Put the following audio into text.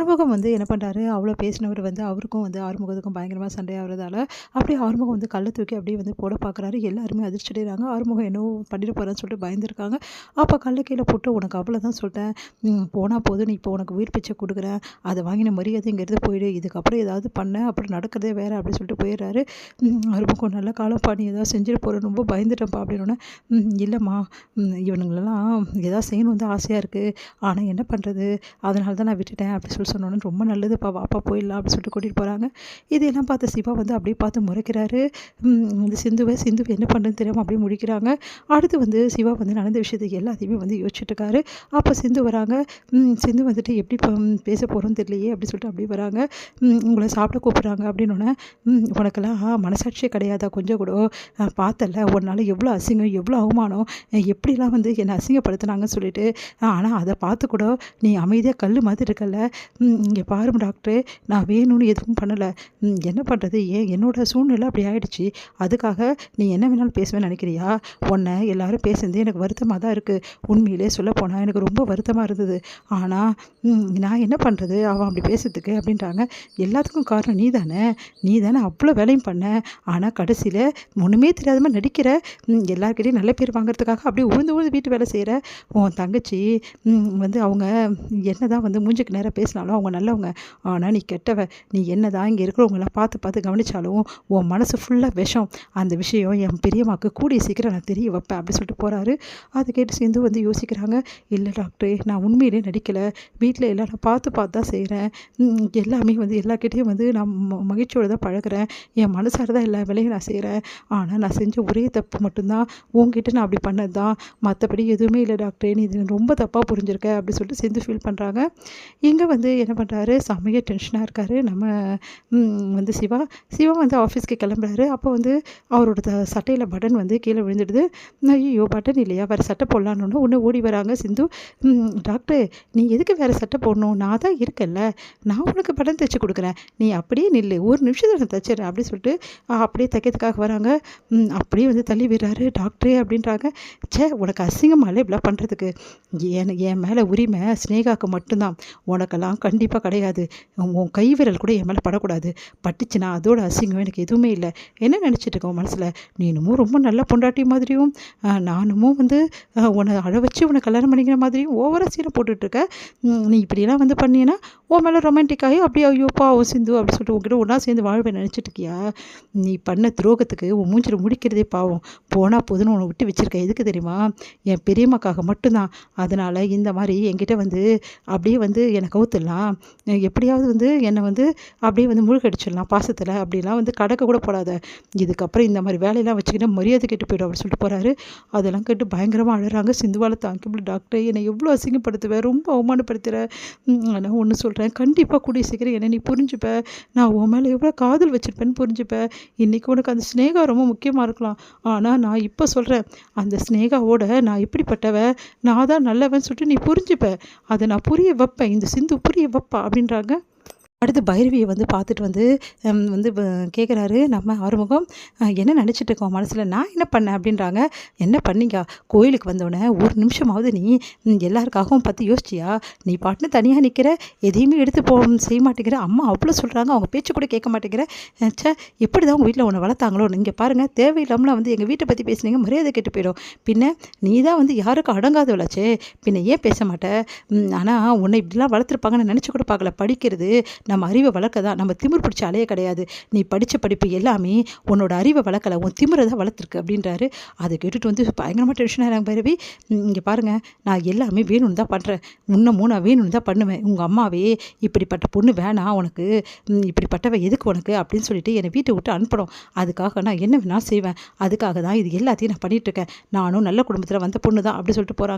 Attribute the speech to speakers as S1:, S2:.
S1: ஆறுமுகம் வந்து என்ன பண்ணுறாரு, அவ்வளோ பேசினவர் வந்து அவருக்கும் வந்து ஆறுமுகத்துக்கும் பயங்கரமாக சண்டையாகிறதால அப்படியே ஆறுமுகம் வந்து கல்லை தூக்கி அப்படியே வந்து போட பார்க்குறாரு. எல்லாருமே அதிர்ச்சி அடைகிறாங்க. ஆறுமுகம் என்னவோ பண்ணிட்டு போகிறான்னு சொல்லிட்டு பயந்துருக்காங்க. அப்போ கல்லை கீழே போட்டு உனக்கு அவ்வளோதான் சொல்லிட்டேன், போனால் போதும், நீ இப்போ உனக்கு உயிர் பிச்சை கொடுக்குறேன், அதை வாங்கின மரியாதைங்கிறது போயிடு, இதுக்கப்புறம் ஏதாவது பண்ண அப்புறம் நடக்கிறதே வேறு அப்படின்னு சொல்லிட்டு போயிடுறாரு. ஆறுமுகம் நல்ல காலப்பா, நீ ஏதாவது செஞ்சுட்டு போகிற, ரொம்ப பயந்துட்டேன்ப்பா அப்படின்னோடனே, இல்லைம்மா, இவனுங்களெல்லாம் ஏதாவது செய்யணும் வந்து ஆசையாக இருக்குது, ஆனால் என்ன பண்ணுறது, அதனால தான் நான் விட்டுட்டேன் அப்படி சொன்னோன்னே, ரொம்ப நல்லதுப்பா, வாப்பா போயிடலாம் அப்படின்னு சொல்லிட்டு கூட்டிகிட்டு போகிறாங்க. இதையெல்லாம் பார்த்து சிவா வந்து அப்படியே பார்த்து முறைக்கிறாரு. இந்த சிந்துவை என்ன பண்ணுறதுன்னு தெரியாமல் அப்படியே முடிக்கிறாங்க. அடுத்து வந்து சிவா வந்து நடந்த விஷயத்துக்கு எல்லாத்தையுமே வந்து யோசிச்சுட்டு இருக்காரு. அப்போ சிந்து வராங்க. சிந்து வந்துட்டு எப்படி பேச போகிறோன்னு தெரியலையே அப்படின்னு சொல்லிட்டு அப்படியே வராங்க. உங்களை சாப்பிட கூப்பிட்றாங்க அப்படின்னோடனே, உனக்கெல்லாம் மனசாட்சியே கிடையாதா கொஞ்சம் கூட, பார்த்தல உன்னால் எவ்வளோ அசிங்கம், எவ்வளோ அவமானம், எப்படிலாம் வந்து என்னை அசிங்கப்படுத்துனாங்கன்னு சொல்லிட்டு, ஆனால் அதை பார்த்து கூட நீ அமைதியாக கல் மாதிரி இருக்கல. இங்கே பாருங்க டாக்டரு, நான் வேணும்னு எதுவும் பண்ணலை, என்ன பண்ணுறது, என்னோட சூழ்நிலை அப்படி ஆயிடுச்சு, அதுக்காக நீ என்ன வேணாலும் பேசுவேன்னு நினைக்கிறியா, உன்னை எல்லாரும் பேசுனது எனக்கு வருத்தமாக தான் இருக்குது, உண்மையிலே சொல்லப்போனால் எனக்கு ரொம்ப வருத்தமாக இருந்தது, ஆனால் நான் என்ன பண்ணுறது அவன் அப்படி பேசுறதுக்கு அப்படின்றாங்க. எல்லாத்துக்கும் காரணம் நீ தானே அவ்வளோ வேலையும் பண்ண, ஆனால் கடைசியில் ஒன்றுமே தெரியாத மாதிரி நடிக்கிற, எல்லாருக்கிட்டையும் நல்ல பேர் வாங்குறதுக்காக அப்படியே உழுந்து வீட்டு வேலை செய்கிற. உன் தங்கச்சி வந்து அவங்க என்ன தான் வந்து மூஞ்சுக்கு நேராக பேசினாலும் அவங்க நல்லவங்க, ஆனால் நீ கெட்டவ, நீ என்ன தான் இங்கே இருக்கிறவங்களாம் பார்த்து கவனித்தாலும் உன் மனசு ஃபுல்லாக விஷம், அந்த விஷயம் என் பெரியம்மாவுக்கு கூடிய சீக்கிரம் நான் தெரிய வைப்பேன் அப்படி சொல்லிட்டு போகிறாரு. அதை கேட்டு சிந்து வந்து யோசிக்கிறாங்க. இல்லை டாக்டரே, நான் உண்மையிலே நடிக்கலை, வீட்டில் எல்லாம் நான் பார்த்து தான் செய்கிறேன், எல்லாமே வந்து எல்லாக்கிட்டேயும் வந்து நான் மகிழ்ச்சியோடு தான் பழகிறேன், என் மனசார தான் எல்லா வேலையும் நான் செய்கிறேன், ஆனால் நான் செஞ்ச ஒரே தப்பு மட்டும்தான் உங்ககிட்ட நான் அப்படி பண்ணது தான், மற்றபடி எதுவுமே இல்லை டாக்டரே, நீ இது ரொம்ப தப்பாக புரிஞ்சிருக்க அப்படி சொல்லிட்டு சிந்து ஃபீல் பண்ணுறாங்க. இங்கே வந்து என்ன பண்ணுறாரு, செம்மையாக டென்ஷனாக இருக்கார் நம்ம வந்து சிவா வந்து ஆஃபீஸ்க்கு கிளம்புறாரு. அப்போ வந்து அவரோட சட்டையில் பட்டன் வந்து கீழே விழுந்துடுது. ஐயோ பட்டன் இல்லையா, வேறு சட்டை போடலான்னு ஒன்று ஓடி வராங்க சிந்து. டாக்டர், நீ எதுக்கு வேறு சட்டை போடணும், நான் தான் இருக்கேன்ல, நான் உனக்கு பட்டன் தைச்சி கொடுக்குறேன், நீ அப்படியே நில்லு, ஒரு நிமிஷத்தில் நான் தைச்சிட்றேன் அப்படின்னு சொல்லிட்டு அப்படியே தைக்கிறதுக்காக வராங்க. அப்படியே வந்து தள்ளி விடுறாரு. டாக்டரே அப்படின்றாங்க. உனக்கு அசிங்கமாலே இப்படிலாம் பண்ணுறதுக்கு, என் மேலே உரிமை ஸ்னேகாவுக்கு மட்டும்தான், உனக்கெல்லாம் கண்டிப்பாக கிடையாது, உன் கை விரல் கூட என் மேலே படக்கூடாது, பட்டுச்சுன்னா அதோட அசிங்கம் எனக்கு எதுவுமே இல்லை, என்ன நினச்சிட்டு இருக்கோம் மனசில், நீ இன்னமும் ரொம்ப நல்ல பொண்டாட்டி மாதிரியும் நானும் வந்து உன்னை அழ வச்சு உன்னை கல்யாணம் பண்ணிக்கிற மாதிரியும் ஓவராக சீனை போட்டுட்ருக்க, நீ இப்படியெல்லாம் வந்து பண்ணினா உன் மேலே ரொமான்டிக்காகி அப்படியே ஐயோப்பா ஓ சிந்து அப்படி சொல்லிட்டு உங்ககிட்ட ஒன்றா சேர்ந்து வாழ்வை நினச்சிட்டு இருக்கியா, நீ பண்ண துரோகத்துக்கு உன் மூஞ்சில் முடிக்கிறதே பாவம், போனால் போதுன்னு உன்னை விட்டு வச்சுருக்க, எதுக்கு தெரியுமா, என் பெரியம்மாக்காக மட்டும்தான், அதனால் இந்த மாதிரி என்கிட்ட வந்து அப்படியே வந்து என்னை கவுத்துடலாம், எப்படியாவது வந்து என்னை வந்து அப்படியே வந்து முழுகடிச்சிடலாம் பாசத்தில், அப்படிலாம் வந்து கடக்க கூட போடாத, இதுக்கப்புறம் இந்த மாதிரி வேலையெல்லாம் வச்சுக்கிட்டா மரியாதை கெட்டு போய்டும் அப்படின்னு சொல்லிட்டு போகிறாரு. அதெல்லாம் கேட்டு பயங்கரமாக அழுறாங்க. சிந்துவால் தாங்கிப்படி, டாக்டர் என்னை எவ்வளோ அசிங்கப்படுத்துவேன், ரொம்ப அவமானப்படுத்துகிற, நான் ஒன்று சொல்கிறேன், கண்டிப்பாக கூடிய சீக்கிரம் என்னை நீ புரிஞ்சுப்ப, நான் உன் மேலே எவ்வளோ காதல் வச்சுருப்பேன்னு புரிஞ்சுப்ப, இன்றைக்கி உனக்கு அந்த ஸ்னேகா ரொம்ப முக்கியமாக இருக்கலாம், ஆனால் நான் இப்போ சொல்கிறேன், அந்த ஸ்னேகாவோட நான் எப்படிப்பட்டவ, நான் தான் நல்லவன் சொல்லிட்டு நீ புரிஞ்சுப்ப, அதை நான் புரிய வைப்பேன், இந்த சிந்து புரிய வைப்பா அப்படின்றாங்க. அடுத்து பைரவியை வந்து பார்த்துட்டு வந்து வந்து கேட்குறாரு நம்ம ஆறுமுகம், என்ன நினச்சிட்டு இருக்கோம் மனசில், நான் என்ன பண்ணேன் அப்படின்றாங்க. என்ன பண்ணீங்க, கோயிலுக்கு வந்தோடனே ஒரு நிமிஷமாவது நீ எல்லாருக்காகவும் பார்த்து யோசிச்சியா, நீ பாட்டுன்னு தனியாக நிற்கிற, எதையுமே எடுத்து செய்ய மாட்டேங்கிற, அம்மா அவ்வளோ சொல்கிறாங்க, அவங்க பேச்சு கூட கேட்க மாட்டேங்கிற, எப்படி தான் உங்கள் வீட்டில் உன்னை வளர்த்தாங்களோ, நீங்கள் பாருங்கள், தேவையில்லாமல் வந்து எங்கள் வீட்டை பற்றி பேசுனீங்க, மரியாதை கெட்டு போயிடும், பின்ன நீ தான் வந்து யாருக்கும் அடங்காதவளாச்சே, பின்ன ஏன் பேச மாட்டேன், ஆனால் உன்னை இப்படிலாம் வளர்த்துருப்பாங்கன்னு நினச்சி கூட பார்க்கல, படிக்கிறது நம்ம அறிவை வளர்க்க தான், நம்ம திமிர் பிடிச்ச அலையே கிடையாது, நீ படித்த படிப்பு எல்லாமே உன்னோட அறிவை வளர்க்கலை, உன் திமிரை தான் வளர்த்துருக்கு அப்படின்றாரு. அதை கேட்டுட்டு வந்து பயங்கரமாக டென்ஷனாக பைரவி, இங்கே பாருங்கள், நான் எல்லாமே வேணும்னு தான் பண்ணுறேன், இன்னமும் நான் வேணும்னு தான் பண்ணுவேன், உங்கள் அம்மாவே இப்படிப்பட்ட பொண்ணு வேணாம் உனக்கு, இப்படிப்பட்டவ எதுக்கு உனக்கு அப்படின்னு சொல்லிட்டு என்னை வீட்டை விட்டு அனுப்பணும், அதுக்காக நான் என்ன வேணாலும் செய்வேன், அதுக்காக தான் இது எல்லாத்தையும் நான் பண்ணிகிட்ருக்கேன், நானும் நல்ல குடும்பத்தில் வந்த பொண்ணு தான் அப்படி சொல்லிட்டு போகிறாங்க.